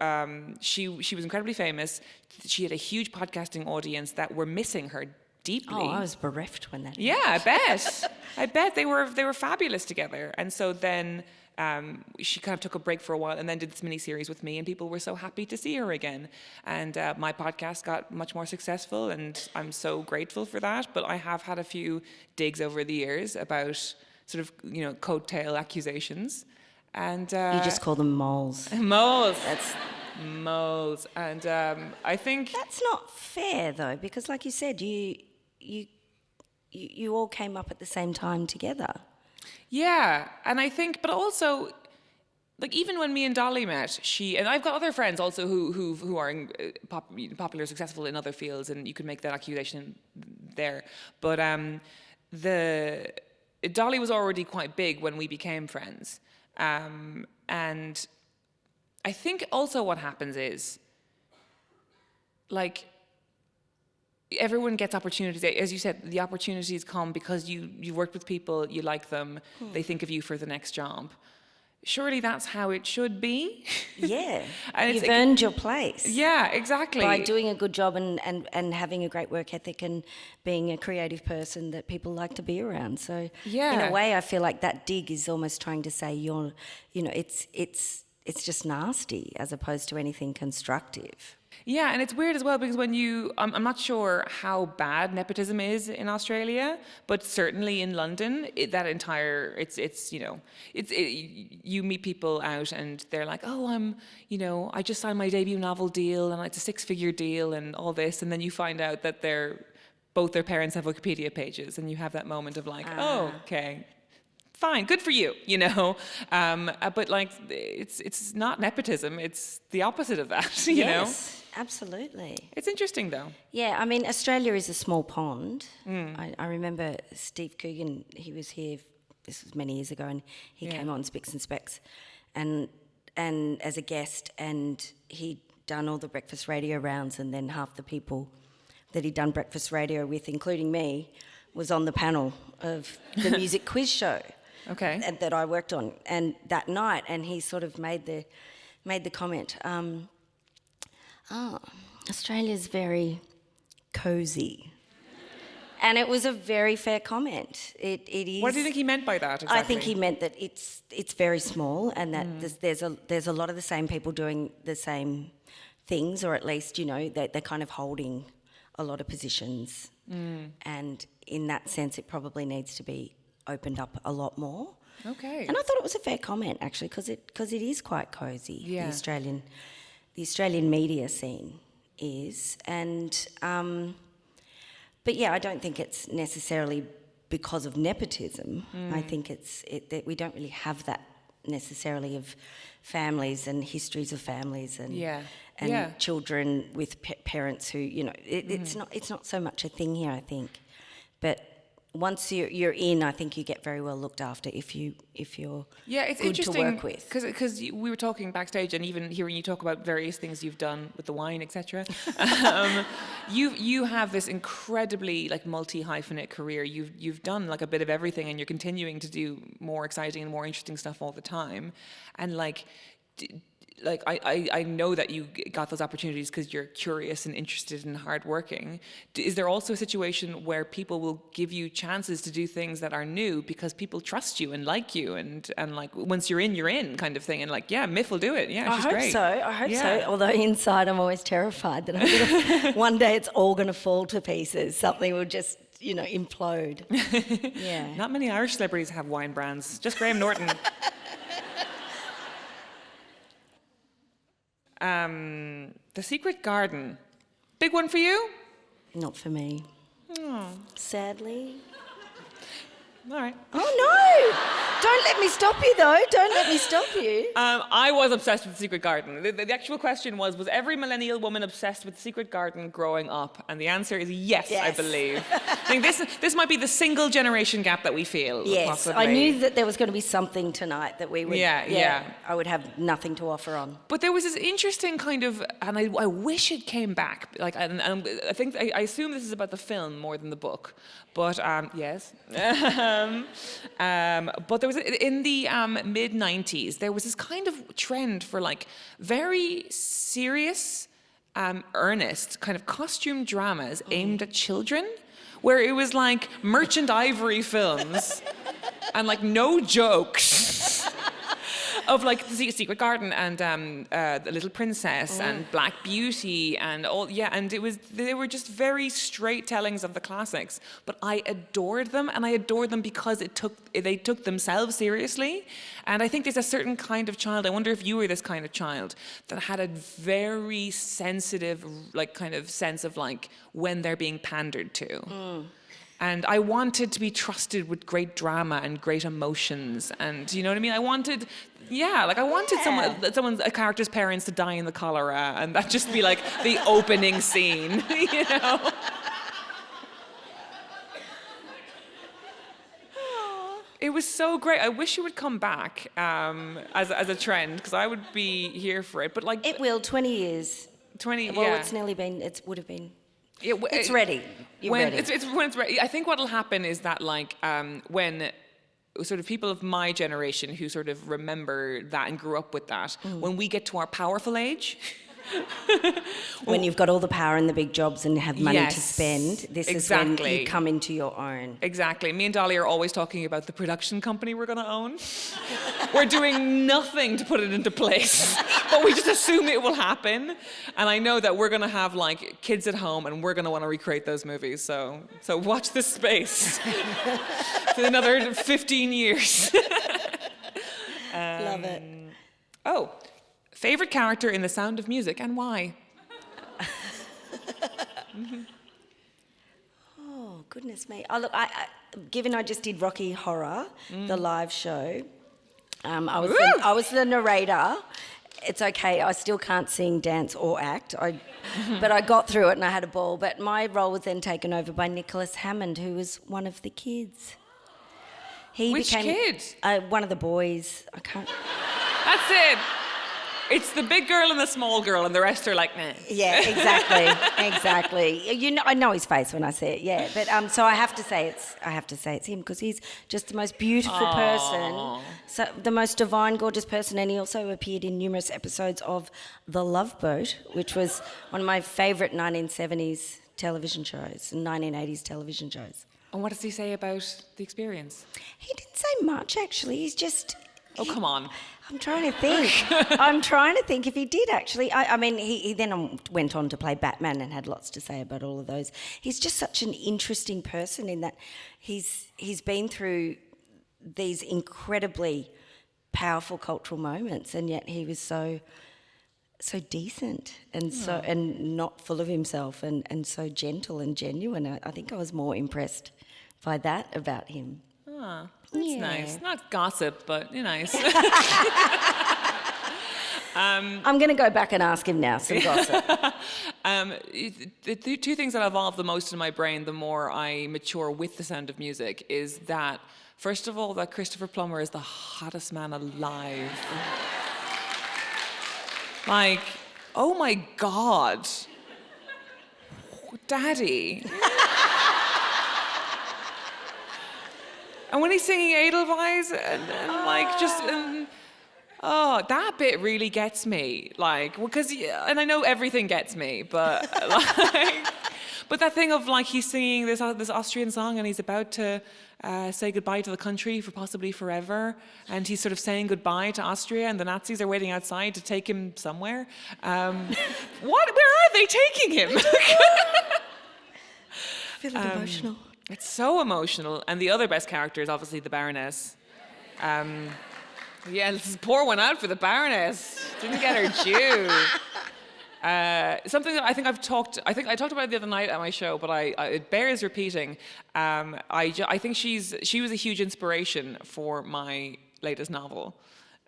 she was incredibly famous. She had a huge podcasting audience that were missing her deeply. Oh, I was bereft when that Yeah, I bet. I bet they were fabulous together. And so then she kind of took a break for a while and then did this mini series with me, and people were so happy to see her again. And my podcast got much more successful, and I'm so grateful for that. But I have had a few digs over the years about sort of, you know, coattail accusations. And you just call them moles. Moles. That's moles. And I think that's not fair though, because like you said, you all came up at the same time together. Yeah, and I think, but also, like even when me and Dolly met, and I've got other friends also who are popular, successful in other fields, and you can make that accusation there. But Dolly was already quite big when we became friends, and I think also what happens is, like, everyone gets opportunities. As you said, the opportunities come because you've worked with people, you like them, they think of you for the next job. Surely that's how it should be. Yeah, And you've earned your place. Yeah, exactly. By doing a good job and having a great work ethic and being a creative person that people like to be around. So Yeah. in a way, I feel like that dig is almost trying to say it's just nasty as opposed to anything constructive. Yeah, and it's weird as well because when I'm not sure how bad nepotism is in Australia, but certainly in London, you meet people out and they're like, oh, I just signed my debut novel deal and it's a 6-figure deal and all this, and then you find out that both their parents have Wikipedia pages, and you have that moment of like, oh, okay. Fine, good for you, you know. But like, it's not nepotism; it's the opposite of that, you know. Yes, absolutely. It's interesting, though. Yeah, I mean, Australia is a small pond. I remember Steve Coogan. He was here. This was many years ago, and he came on Spicks and Specs, and as a guest, and he'd done all the breakfast radio rounds, and then half the people that he'd done breakfast radio with, including me, was on the panel of the music quiz show. Okay. That I worked on, and that night, and he sort of made the comment, Australia's very cosy. And it was a very fair comment. It is. What do you think he meant by that exactly? I think he meant that it's very small, and that there's a lot of the same people doing the same things, or at least, you know, they're kind of holding a lot of positions. And in that sense, it probably needs to be opened up a lot more. Okay. And I thought it was a fair comment, actually, because it is quite cosy. Yeah. The Australian media scene is, and but yeah, I don't think it's necessarily because of nepotism. I think that we don't really have that necessarily of families and histories of families and children with parents who, you know, it's not so much a thing here, I think, but once you're in, I think you get very well looked after if you're it's good interesting to work with. Because we were talking backstage, and even hearing you talk about various things you've done with the wine, etc. You have this incredibly like multi-hyphenate career. You've done like a bit of everything, and you're continuing to do more exciting and more interesting stuff all the time. And like like I know that you got those opportunities because you're curious and interested and hardworking. Is there also a situation where people will give you chances to do things that are new because people trust you and like you and like once you're in kind of thing, and like, yeah, Myf will do it. Yeah, she's great. I hope so. Yeah. Although inside I'm always terrified that one day it's all going to fall to pieces. Something will just, implode. Yeah. Not many Irish celebrities have wine brands. Just Graham Norton. The Secret Garden. Big one for you? Not for me. Sadly. All right. Oh, no! Don't let me stop you, though. Don't let me stop you. I was obsessed with The Secret Garden. The actual question was every millennial woman obsessed with The Secret Garden growing up? And the answer is yes. I believe. I think this might be the single generation gap that we feel. Yes, possibly. I knew that there was going to be something tonight that we would... Yeah. I would have nothing to offer on. But there was this interesting kind of, and I wish it came back. Like, and I think I assume this is about the film more than the book. But yes. But there was in the mid 90s, there was this kind of trend for like very serious, earnest kind of costume dramas aimed at children, where it was like Merchant Ivory films and like no jokes. Of like the Secret Garden and the Little Princess and Black Beauty and all, and they were just very straight tellings of the classics. But I adored them, and I adored them because they took themselves seriously. And I think there's a certain kind of child. I wonder if you were this kind of child that had a very sensitive, like, kind of sense of like when they're being pandered to. And I wanted to be trusted with great drama and great emotions, and you know what I mean. I wanted a character's parents to die in the cholera, and that just be like the opening scene, you know. It was so great. I wish it would come back as a trend, because I would be here for it. But like it will. 20 years. 20. Well, yeah. it's nearly been. It would have been. It's ready. When ready. When it's ready. I think what will happen is that like when sort of people of my generation who sort of remember that and grew up with that, when we get to our powerful age. When you've got all the power and the big jobs and have money to spend, this is when you come into your own. Exactly. Me and Dolly are always talking about the production company we're going to own. We're doing nothing to put it into place, but we just assume it will happen. And I know that we're going to have like kids at home, and we're going to want to recreate those movies. So watch this space for another 15 years. Love it. Oh. Favorite character in The Sound of Music, and why? Oh, goodness me. Oh, look, given I just did Rocky Horror, the live show, I was the narrator. It's okay, I still can't sing, dance or act, but I got through it and I had a ball. But my role was then taken over by Nicholas Hammond, who was one of the kids. Which kid? One of the boys. I can't... That's it. It's the big girl and the small girl, and the rest are like, meh. Yeah, exactly. You know, I know his face when I see it. Yeah, but so I have to say it's him, because he's just the most beautiful person, so the most divine, gorgeous person, and he also appeared in numerous episodes of The Love Boat, which was one of my favourite 1970s television shows and 1980s television shows. And what does he say about the experience? He didn't say much, actually. He's just... Oh, come on. I'm trying to think if he did, actually. I mean, he then went on to play Batman and had lots to say about all of those. He's just such an interesting person in that he's been through these incredibly powerful cultural moments, and yet he was so decent and and not full of himself, and so gentle and genuine. I think I was more impressed by that about him. Ah. That's nice. Not gossip, but nice. I'm going to go back and ask him now some gossip. The two things that evolve the most in my brain the more I mature with The Sound of Music is that, first of all, that Christopher Plummer is the hottest man alive. Like, oh my God. Daddy. And when he's singing Edelweiss and like just... Oh, that bit really gets me. Like, because, and I know everything gets me, but like, but that thing of like he's singing this Austrian song and he's about to say goodbye to the country for possibly forever, and he's sort of saying goodbye to Austria, and the Nazis are waiting outside to take him somewhere. Where are they taking him? Feeling emotional. It's so emotional, and the other best character is obviously the Baroness. Yeah, let's pour one out for the Baroness. Didn't get her due. Something that I think I talked about it the other night at my show, but it bears repeating. I think she was a huge inspiration for my latest novel,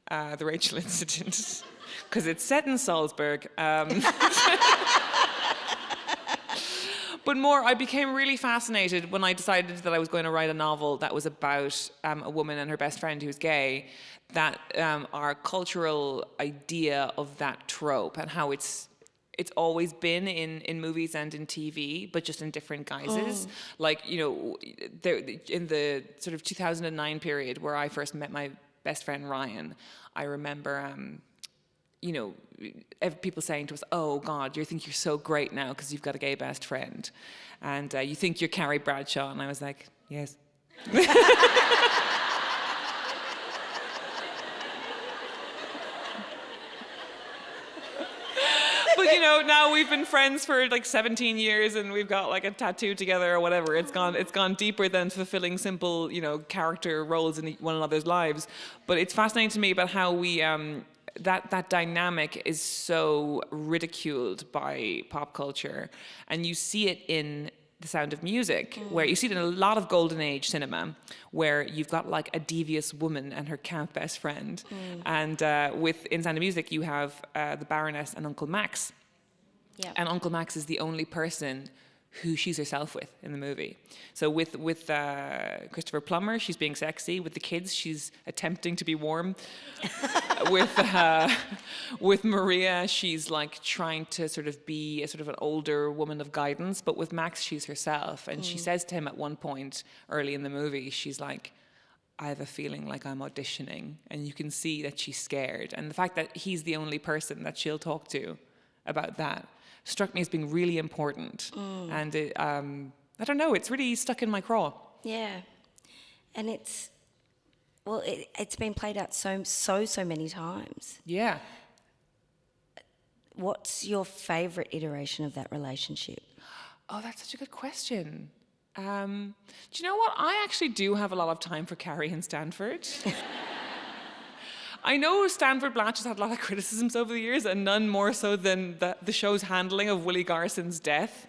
The Rachel Incident, because it's set in Salzburg. But more, I became really fascinated when I decided that I was going to write a novel that was about a woman and her best friend who's gay, that our cultural idea of that trope and how it's always been in movies and in TV, but just in different guises. Like, you know, in the sort of 2009 period where I first met my best friend Ryan, I remember you know, people saying to us, "Oh God, you think you're so great now because you've got a gay best friend, and you think you're Carrie Bradshaw." And I was like, "Yes." But you know, now we've been friends for like 17 years, and we've got like a tattoo together or whatever. It's gone deeper than fulfilling simple, you know, character roles in one another's lives. But it's fascinating to me about how we. That dynamic is so ridiculed by pop culture, and you see it in The Sound of Music, where you see it in a lot of golden age cinema, where you've got like a devious woman and her camp best friend, and in Sound of Music you have the Baroness and Uncle Max, and Uncle Max is the only person who she's herself with in the movie. So with Christopher Plummer, she's being sexy. With the kids, she's attempting to be warm. With Maria, she's like trying to sort of be a sort of an older woman of guidance. But with Max, she's herself. And she says to him at one point early in the movie, she's like, "I have a feeling like I'm auditioning." And you can see that she's scared. And the fact that he's the only person that she'll talk to about that struck me as being really important. And it, I don't know, it's really stuck in my craw. Yeah. And it's been played out so many times. Yeah. What's your favourite iteration of that relationship? Oh, that's such a good question. Do you know what? I actually do have a lot of time for Carrie and Stanford. I know Stanford Blatch has had a lot of criticisms over the years, and none more so than the show's handling of Willie Garson's death.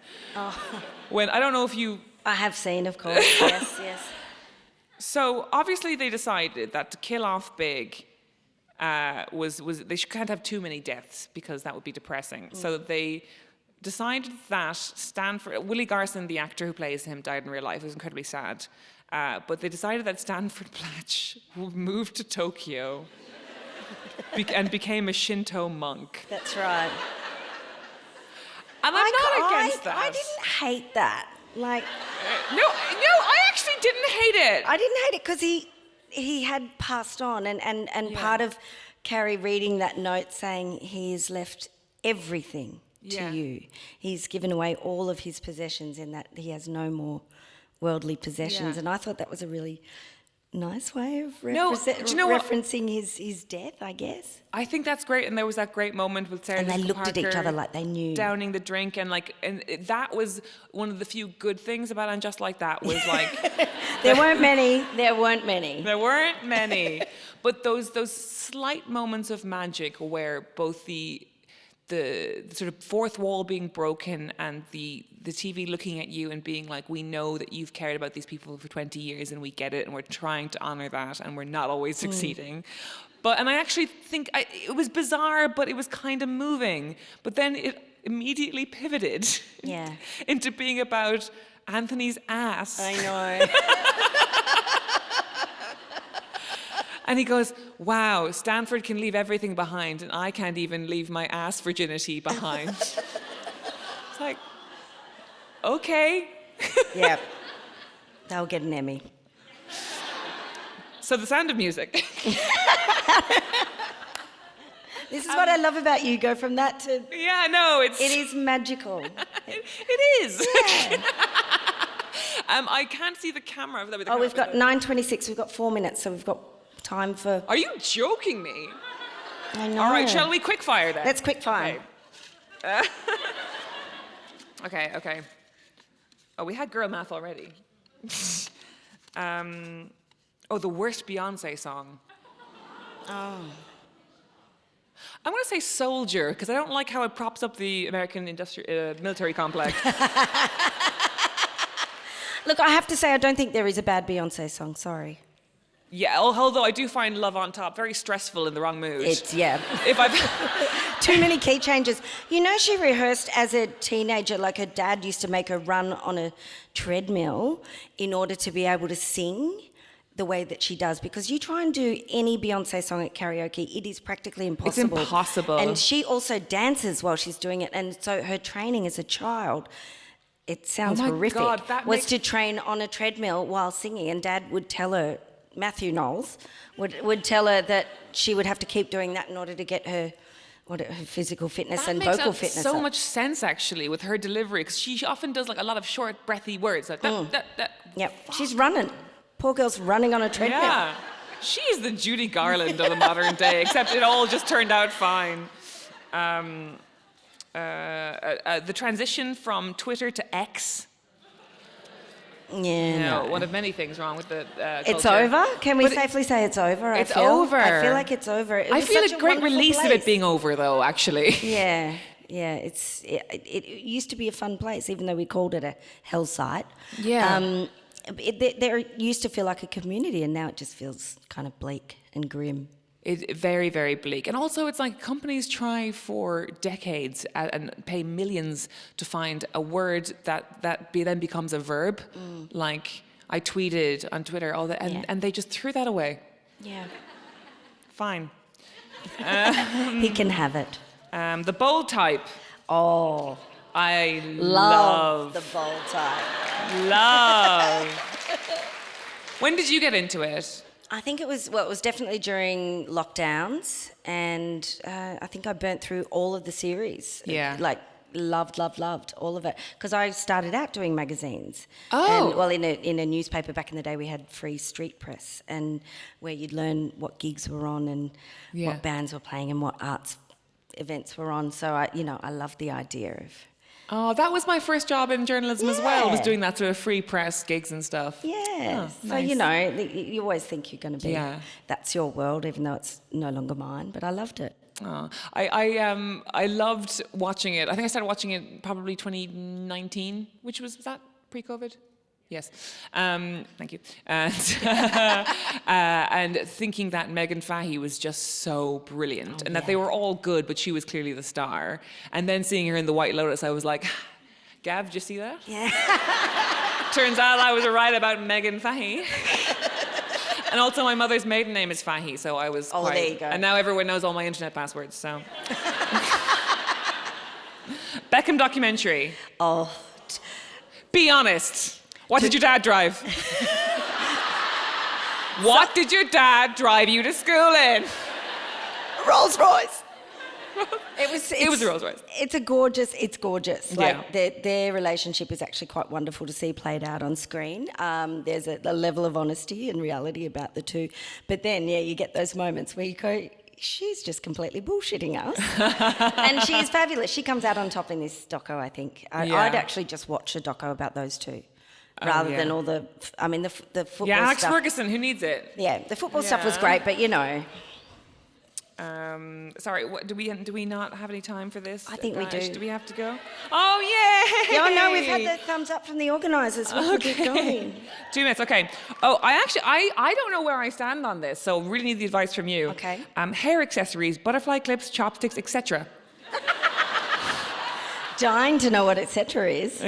When I don't know if you... I have seen, of course. Yes. So obviously they decided that to kill off Big can't have too many deaths because that would be depressing. So they decided that Willie Garson, the actor who plays him, died in real life. It was incredibly sad. But they decided that Stanford Blatch moved to Tokyo and became a Shinto monk. That's right. And I'm not against that. I didn't hate that. Like, no, I actually didn't hate it. I didn't hate it because he had passed on, and part of Carrie reading that note saying he's left everything to you. He's given away all of his possessions in that he has no more worldly possessions, and I thought that was a really nice way of referencing his death, I guess. I think that's great, and there was that great moment with Sarah and they Jessica looked at each Parker other like they knew, downing the drink, and that was one of the few good things about And Just Like That was like there weren't many, but those slight moments of magic where both the sort of fourth wall being broken and the TV looking at you and being like, we know that you've cared about these people for 20 years and we get it and we're trying to honor that and we're not always succeeding. And I actually think it was bizarre, but it was kind of moving. But then it immediately pivoted into being about Anthony's ass. I know. And he goes, wow, Stanford can leave everything behind and I can't even leave my ass virginity behind. It's like, okay. Yeah. They'll get an Emmy. So The Sound of Music. This is what I love about you. Go from that to... Yeah, no, It is magical. it is. Yeah. I can't see the camera. Oh, we've got 9:26. We've got 4 minutes, so we've got time for... Are you joking me? I know. All right, shall we quickfire then? Let's quickfire. Okay. Okay. Oh, we had girl math already. The worst Beyonce song. Oh. I'm going to say Soldier, because I don't like how it props up the American military complex. Look, I have to say, I don't think there is a bad Beyonce song. Sorry. Yeah, although I do find Love on Top very stressful in the wrong mood. Yeah. If I've... Too many key changes. You know, she rehearsed as a teenager, like her dad used to make her run on a treadmill in order to be able to sing the way that she does, because you try and do any Beyonce song at karaoke, it is practically impossible. It's impossible. And she also dances while she's doing it, and so her training as a child, it sounds horrific, was to train on a treadmill while singing, and Dad would tell her, Matthew Knowles, would tell her that she would have to keep doing that in order to get her physical fitness and vocal fitness That makes so up. much sense, actually, with her delivery, because she often does like a lot of short, breathy words. Like, Yep, she's running. Poor girl's running on a treadmill. Yeah, she's the Judy Garland of the modern day, except it all just turned out fine. The transition from Twitter to X. Yeah, no. One of many things wrong with the It's culture. over? Can we safely say it's over? It's over. I feel like it's over. I feel a great release of it being over, though, actually. Yeah, it used to be a fun place, even though we called it a hell site. Yeah. There used to feel like a community, and now it just feels kind of bleak and grim. It's very, very bleak. And also, it's like companies try for decades and pay millions to find a word that then becomes a verb. Like, I tweeted on Twitter, and they just threw that away. Yeah. Fine. He can have it. The bold type. Oh. I Love the bold type. Love. When did you get into it? I think it was definitely during lockdowns, and I think I burnt through all of the series. Yeah. Like, loved all of it. Because I started out doing magazines. Oh. And, well, in a newspaper back in the day, we had free street press, and where you'd learn what gigs were on and what bands were playing and what arts events were on. So, I loved the idea of... Oh, that was my first job in journalism as well, was doing that sort of free press gigs and stuff. Yeah. Oh, so, nice. You always think you're going to be, that's your world, even though it's no longer mine, but I loved it. Oh, I loved watching it. I think I started watching it probably 2019, which was that pre-COVID? Yes. Thank you. And thinking that Megan Fahey was just so brilliant, and that they were all good, but she was clearly the star. And then seeing her in The White Lotus, I was like, Gav, did you see that? Yeah. Turns out I was right about Megan Fahey. And also my mother's maiden name is Fahey, so I was quite... there you go. And now everyone knows all my internet passwords, so... Beckham documentary. Oh. Be honest. What did your dad drive? What did your dad drive you to school in? Rolls Royce. It was a Rolls Royce. It's gorgeous. Like their relationship is actually quite wonderful to see played out on screen. There's a level of honesty and reality about the two. But then, you get those moments where you go, she's just completely bullshitting us. And she is fabulous. She comes out on top in this doco, I think. I'd actually just watch a doco about those two. Rather than all the football Yeah, Alex stuff. Ferguson, who needs it? Yeah, the football stuff was great, but Sorry, do we not have any time for this? I think we do. Do we have to go? Oh, yay! Yeah, no, we've had the thumbs up from the organisers. We can keep going. 2 minutes, okay. Oh, I don't know where I stand on this, so really need the advice from you. Okay. Hair accessories, butterfly clips, chopsticks, etc. Dying to know what etc. is.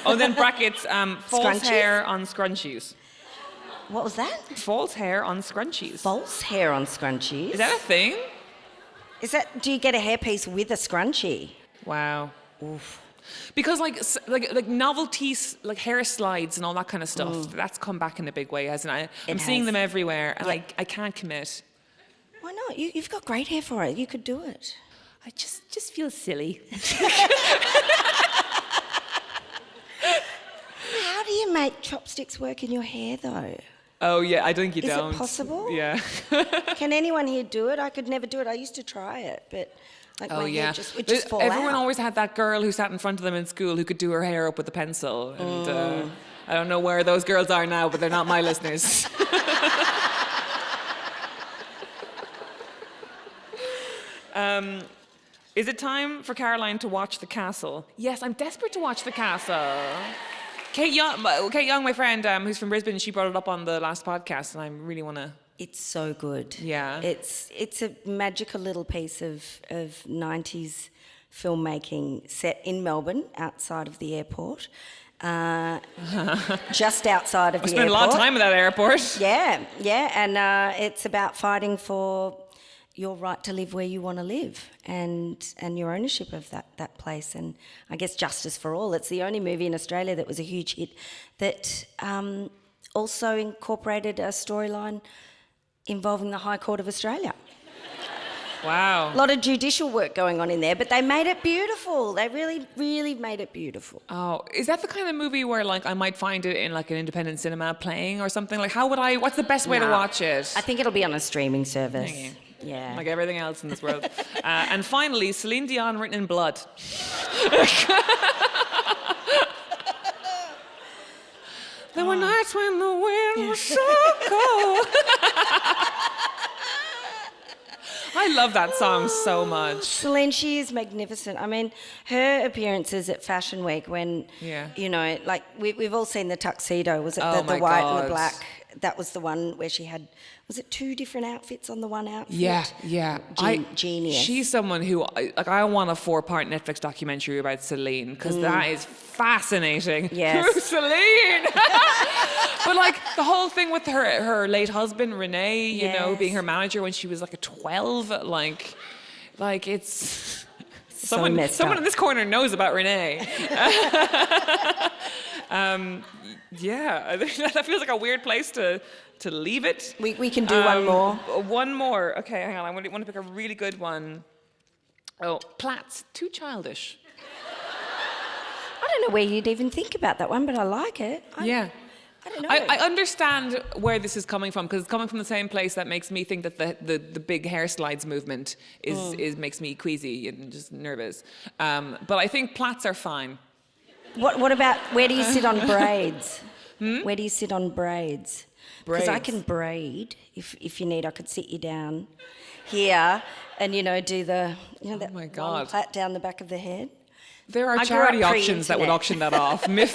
Oh, then brackets, false Scrunchies? hair on scrunchies. What was that? False hair on scrunchies. False hair on scrunchies. Is that a thing? Do you get a hairpiece with a scrunchie? Wow. Oof. Because like novelties, like hair slides and all that kind of stuff, that's come back in a big way, hasn't it? I'm seeing them everywhere, and I can't commit. Why not? You've got great hair for it. You could do it. I just feel silly. How do you make chopsticks work in your hair, though? Oh, yeah, I think you Is don't. it possible? Yeah. Can anyone here do it? I could never do it. I used to try it, but like my hair would just fall Everyone out. always had that girl who sat in front of them in school who could do her hair up with a pencil. And I don't know where those girls are now, but they're not my listeners. Is it time for Caroline to watch The Castle? Yes, I'm desperate to watch The Castle. Kate Young, my friend, who's from Brisbane, she brought it up on the last podcast, and I really want to... It's so good. Yeah. It's a magical little piece of 90s filmmaking set in Melbourne, outside of the airport. Just outside of the airport. I spent a lot of time at that airport. Yeah, and it's about fighting for your right to live where you want to live and your ownership of that place, and I guess justice for all. It's the only movie in Australia that was a huge hit that also incorporated a storyline involving the High Court of Australia. Wow. A lot of judicial work going on in there, but they made it beautiful. They really, really made it beautiful. Oh, is that the kind of movie where like I might find it in like an independent cinema playing or something? Like what's the best way to watch it? I think it'll be on a streaming service. Thank you. Yeah. Like everything else in this world. And finally, Celine Dion written in blood. There were nights when the wind was so cold. I love that song so much. Celine, she is magnificent. I mean, her appearances at Fashion Week when, you know, like we've all seen the tuxedo. Was it the white and the black? That was the one where she had, was it 2 different outfits on the one outfit? Yeah. Genius. She's someone who, I want a 4-part Netflix documentary about Celine, because that is fascinating. Yes. Celine! But like the whole thing with her late husband, Renee, you know, being her manager when she was like a 12, like it's... Someone in this corner knows about Renee. Yeah, I think that feels like a weird place to leave it. We can do one more. One more. Okay, hang on. I want to pick a really good one. Oh, Plaits. Too childish. I don't know where you'd even think about that one, but I like it. I don't know. I understand where this is coming from, because it's coming from the same place that makes me think that the big hair slides movement is makes me queasy and just nervous. But I think plaits are fine. What about, where do you sit on braids? Where do you sit on braids? Because I can braid. If you need, I could sit you down here and, you know, do the, you know, that one plait down the back of the head. There are charity auctions that would auction that off. Myf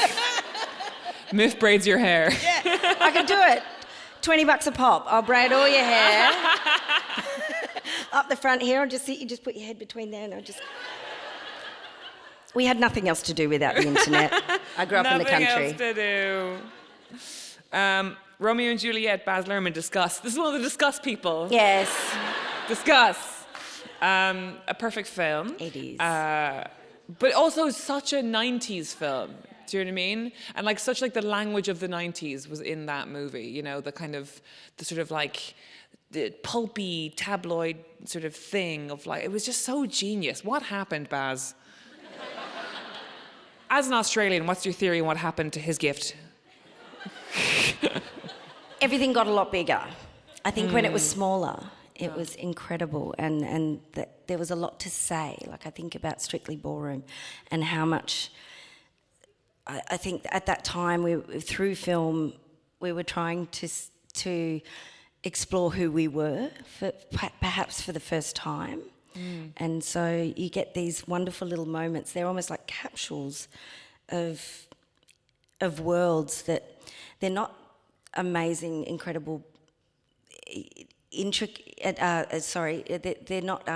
braids your hair. Yeah, I could do it. $20 a pop. I'll braid all your hair. Up the front here, I'll just sit, you just put your head between there and I'll just... We had nothing else to do without the internet. I grew up in the country. Nothing else to do. Romeo and Juliet, Baz Luhrmann, discuss. This is one of the discuss people. Yes. Discuss. A perfect film. It is. But also such a 90s film. Do you know what I mean? And like such like the language of the 90s was in that movie. You know, the sort of like the pulpy tabloid sort of thing of like, it was just so genius. What happened, Baz? As an Australian, what's your theory on what happened to his gift? Everything got a lot bigger. I think when it was smaller, it was incredible, and that there was a lot to say. Like I think about Strictly Ballroom and how much... I think at that time, through film, we were trying to explore who we were, perhaps for the first time. And so you get these wonderful little moments. They're almost like capsules of worlds that they're not amazing, incredible, intricate. They're not.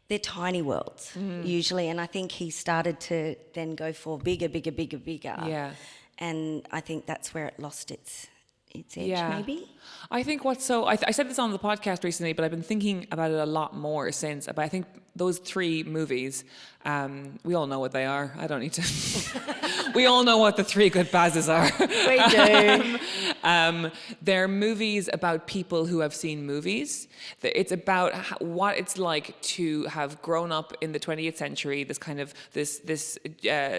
They're tiny worlds usually, and I think he started to then go for bigger. Yeah. And I think that's where it lost its edge, maybe. I think I said this on the podcast recently, but I've been thinking about it a lot more since. But I think those three movies, we all know what they are. I don't need to. We all know what the three good Bazes are. We do. They're movies about people who have seen movies. It's about what it's like to have grown up in the 20th century, this kind of this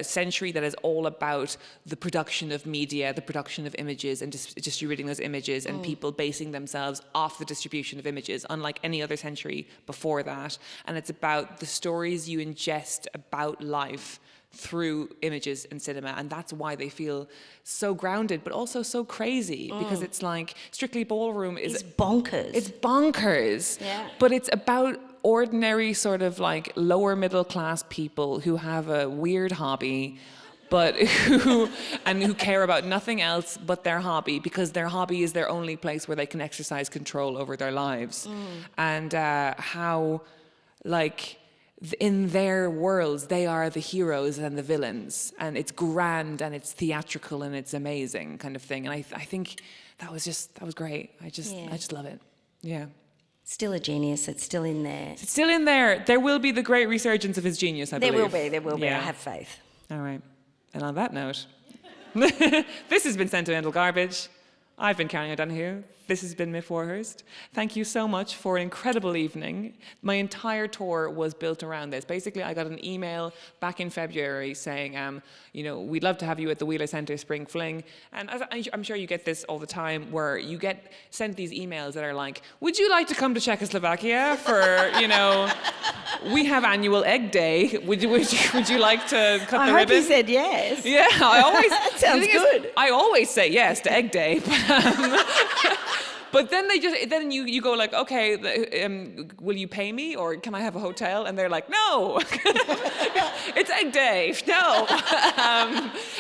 century that is all about the production of media, the production of images, and distributing those images, and people basing themselves off the distribution of images, unlike any other century before that. And it's about the stories you ingest about life through images in cinema, and that's why they feel so grounded but also so crazy, because it's like Strictly Ballroom is bonkers, but it's about ordinary sort of like lower middle class people who have a weird hobby but who care about nothing else but their hobby, because their hobby is their only place where they can exercise control over their lives. And how like in their worlds, they are the heroes and the villains, and it's grand and it's theatrical and it's amazing kind of thing. And I think that was great. I just love it. Yeah. Still a genius. It's still in there. It's still in there. There will be the great resurgence of his genius, I believe. There will be. Yeah. I have faith. All right. And on that note, this has been Sentimental Garbage. I've been Karen O'Donoghue. This has been Myf Warhurst. Thank you so much for an incredible evening. My entire tour was built around this. Basically, I got an email back in February saying, we'd love to have you at the Wheeler Centre Spring Fling. And as I'm sure you get this all the time, where you get sent these emails that are like, would you like to come to Czechoslovakia for, we have annual egg day. Would you like to cut the ribbon? I hope you said yes. Yeah, I always. That sounds good. I always say yes to egg day, but then then you go like, okay, will you pay me, or can I have a hotel? And they're like, no, it's egg day, no.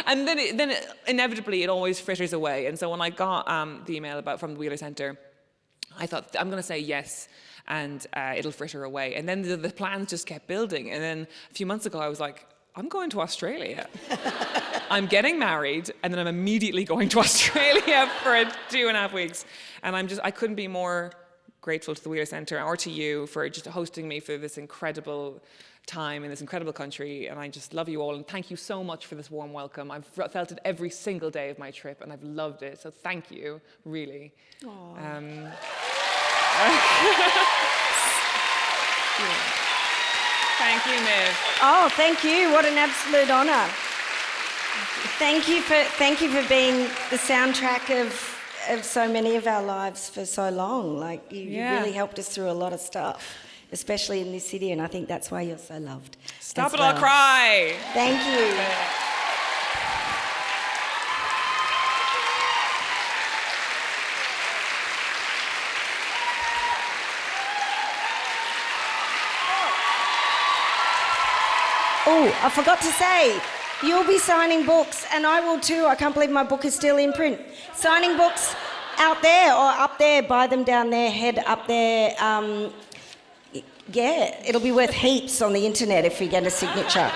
And then inevitably it always fritters away. And so when I got the email from the Wheeler Centre, I thought, I'm going to say yes, and it'll fritter away. And then the plans just kept building. And then a few months ago, I was like, I'm going to Australia. I'm getting married, and then I'm immediately going to Australia for 2.5 weeks. And I couldn't be more grateful to the Wheeler Centre or to you for just hosting me for this incredible time in this incredible country. And I just love you all, and thank you so much for this warm welcome. I've felt it every single day of my trip, and I've loved it. So thank you, really. Thank you, Myf. Oh, thank you. What an absolute honour. Thank you for being the soundtrack of so many of our lives for so long. Like you really helped us through a lot of stuff, especially in this city, and I think that's why you're so loved. Stop it, I'll cry. Thank you. Oh, I forgot to say, you'll be signing books, and I will too. I can't believe my book is still in print. Signing books out there or up there, buy them down there, head up there. It'll be worth heaps on the internet if we get a signature.